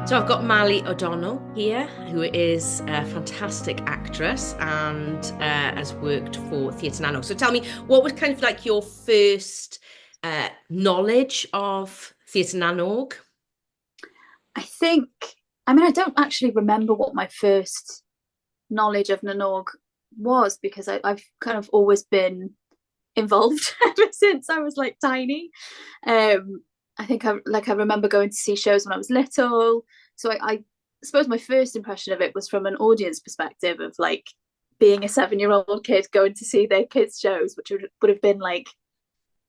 So I've got Mali O'Donnell here, who is a fantastic actress and has worked for Theatr Nanog. So tell me, what was kind of like your first knowledge of Theatr Nanog? I don't actually remember what my first knowledge of Nanog was because I've kind of always been involved ever since I was like tiny. Um, I remember going to see shows when I was little. So I suppose my first impression of it was from an audience perspective of like being a 7-year-old kid going to see their kids' shows, which would have been like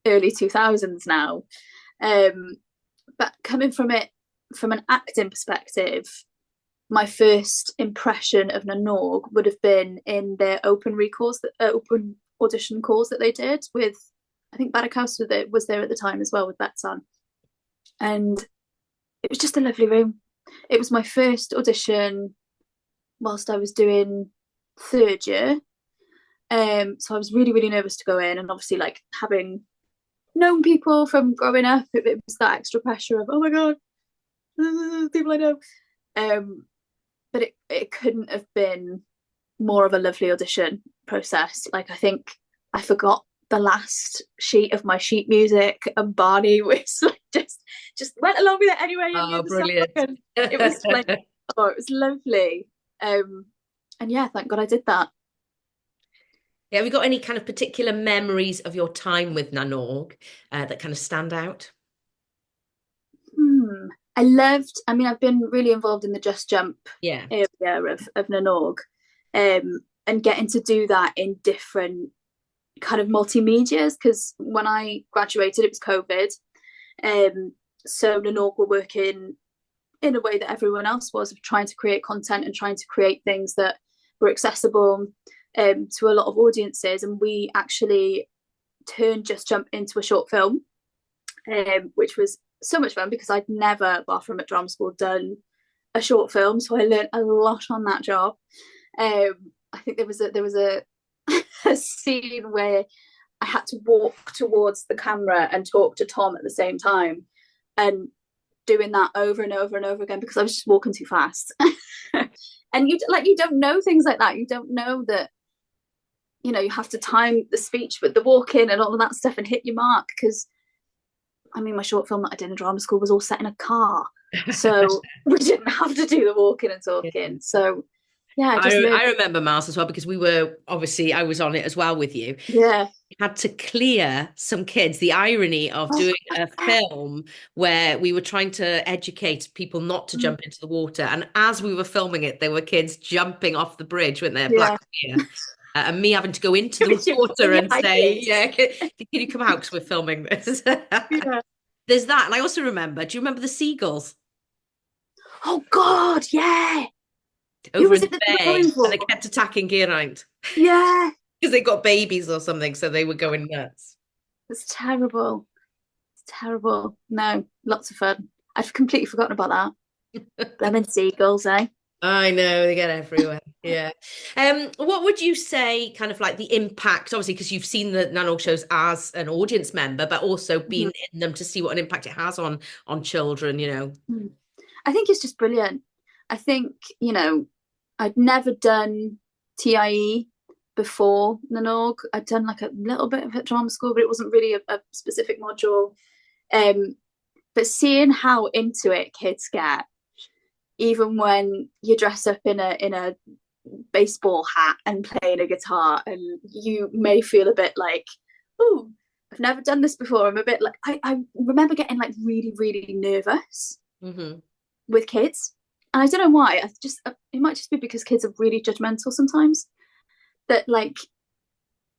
early 2000s now. But coming from it from an acting perspective, my first impression of Nanog would have been in their open audition calls that they did with, I think Barrackhouse was there at the time as well with Betsan. And it was just a lovely room. It was my first audition whilst I was doing third year. So I was really, really nervous to go in, and obviously like having known people from growing up, it was that extra pressure of, oh my God, people I know. But it couldn't have been more of a lovely audition process. Like I think I forgot the last sheet of my sheet music, and Barney was like just went along with it anyway and knew Oh, the song, brilliant. and it was like, oh, it was lovely. And yeah, thank God I did that. Yeah, have you got any kind of particular memories of your time with Nanog that kind of stand out? Hmm. I've been really involved in the Just Jump Yeah. area of Nanog, and getting to do that in different kind of multimedias, because when I graduated, it was COVID. So Nanog were working in a way that everyone else was, of trying to create content and trying to create things that were accessible to a lot of audiences. And we actually turned Just Jump into a short film, which was so much fun because I'd never, apart from at drama school, done a short film. So I learned a lot on that job. I think there was a a scene where I had to walk towards the camera and talk to Tom at the same time, and doing that over and over and over again because I was just walking too fast. And you don't know things like that. You don't know that you have to time the speech with the walking and all of that stuff and hit your mark, because my short film that I did in drama school was all set in a car, so we didn't have to do the walking and talking. So yeah, I just learned. I remember Mars as well because we were obviously I was on it as well with you. Yeah. We had to clear some kids. The irony of Oh, doing a film where we were trying to educate people not to jump into the water, and as we were filming it, there were kids jumping off the bridge when they're black yeah. here, and me having to go into the With water your and high say, heels. "Yeah, can you come out because we're filming this?" Yeah. There's that, and I also remember. Do you remember the seagulls Oh God, yeah. Who over in was it the that they were bay, going and they for? kept attacking Geraint? Yeah. Because they got babies or something, so they were going nuts. It's terrible. It's terrible. No, lots of fun. I've completely forgotten about that. Lemon seagulls, eh? I know they get everywhere. Yeah. What would you say, kind of like the impact, obviously, because you've seen the Nanog shows as an audience member, but also been in them to see what an impact it has on children. Mm-hmm. I think it's just brilliant. I think, I'd never done TIE before Nanog. I'd done like a little bit of it at drama school, but it wasn't really a specific module. Um, but seeing how into it kids get, even when you dress up in a baseball hat and playing a guitar, and you may feel a bit like, oh, I've never done this before. I'm a bit like, I remember getting like really, really nervous Hmm. with kids. And I don't know why. It might just be because kids are really judgmental sometimes. That like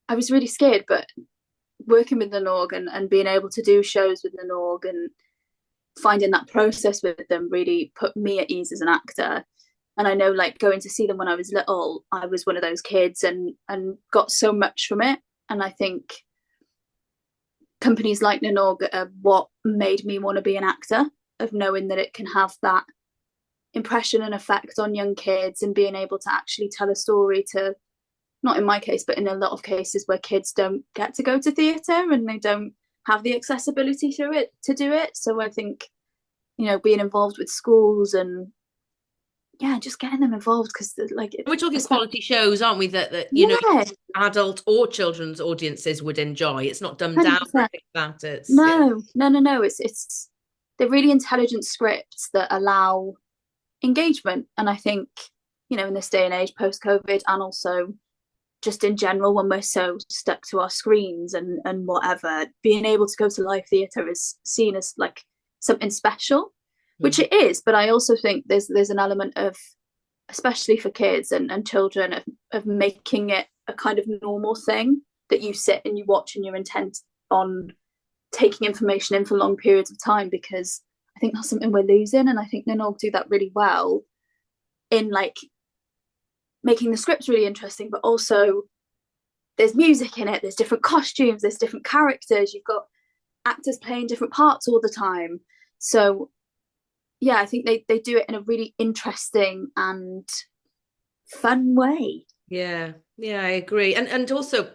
I was really scared, but working with the Norg and being able to do shows with the Norg and finding that process with them really put me at ease as an actor. And I know, like, going to see them when I was little, I was one of those kids and got so much from it. And I think companies like Nanog are what made me want to be an actor, of knowing that it can have that impression and effect on young kids, and being able to actually tell a story to, not in my case, but in a lot of cases where kids don't get to go to theatre and they don't have the accessibility to do it. So I think being involved with schools and just getting them involved because like we're talking quality shows, aren't we? That adult or children's audiences would enjoy. It's not dumbed 100%. down like that. It's no. It's they're really intelligent scripts that allow engagement, and I think in this day and age, post COVID, and also just in general, when we're so stuck to our screens and whatever, being able to go to live theatre is seen as like something special, which it is. But I also think there's an element of, especially for kids and children, of making it a kind of normal thing that you sit and you watch and you're intent on taking information in for long periods of time, because I think that's something we're losing. And I think Nghanolfan do that really well in like making the scripts really interesting, but also there's music in it, there's different costumes, there's different characters, you've got actors playing different parts all the time. So I think they do it in a really interesting and fun way. Yeah, I agree. And also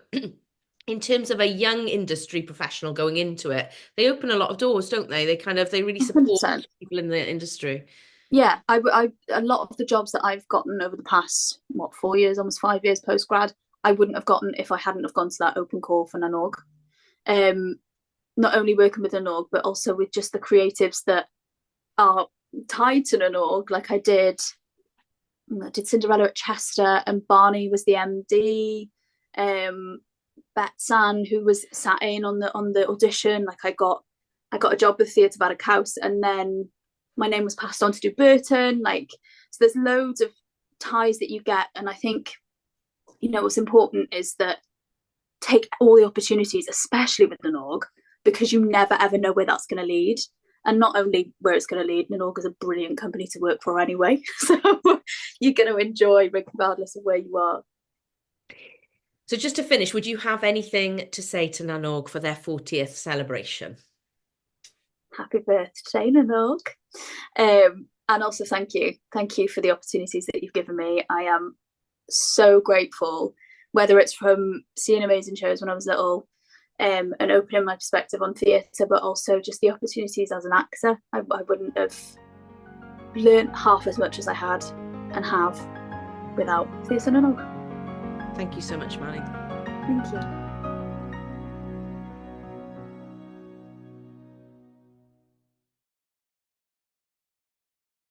in terms of a young industry professional going into it, they open a lot of doors, don't they? They really support 100%. people in the industry. Yeah, I a lot of the jobs that I've gotten over the past 4 years, almost 5 years post grad, I wouldn't have gotten if I hadn't have gone to that open call for Nghanolfan. Not only working with Nghanolfan, but also with just the creatives that are tied to Nghanolfan. Like I did Cinderella at Chester, and Barney was the MD. Betsan, who was sat in on the audition, like I got a job with Theatr House, and then my name was passed on to do Burton. Like, so there's loads of ties that you get, and I think what's important is that take all the opportunities, especially with Nghanolfan, because you never ever know where that's going to lead. And not only where it's going to lead, Nghanolfan is a brilliant company to work for anyway, so you're going to enjoy regardless of where you are. So just to finish, would you have anything to say to Nghanolfan for their 40th celebration? Happy birthday, Nghanolfan. And also thank you for the opportunities that you've given me. I am so grateful, whether it's from seeing amazing shows when I was little, and opening my perspective on theatre, but also just the opportunities as an actor. I wouldn't have learned half as much as I had and have without Theatr Nghanolfan. Thank you so much, Manny. Thank you.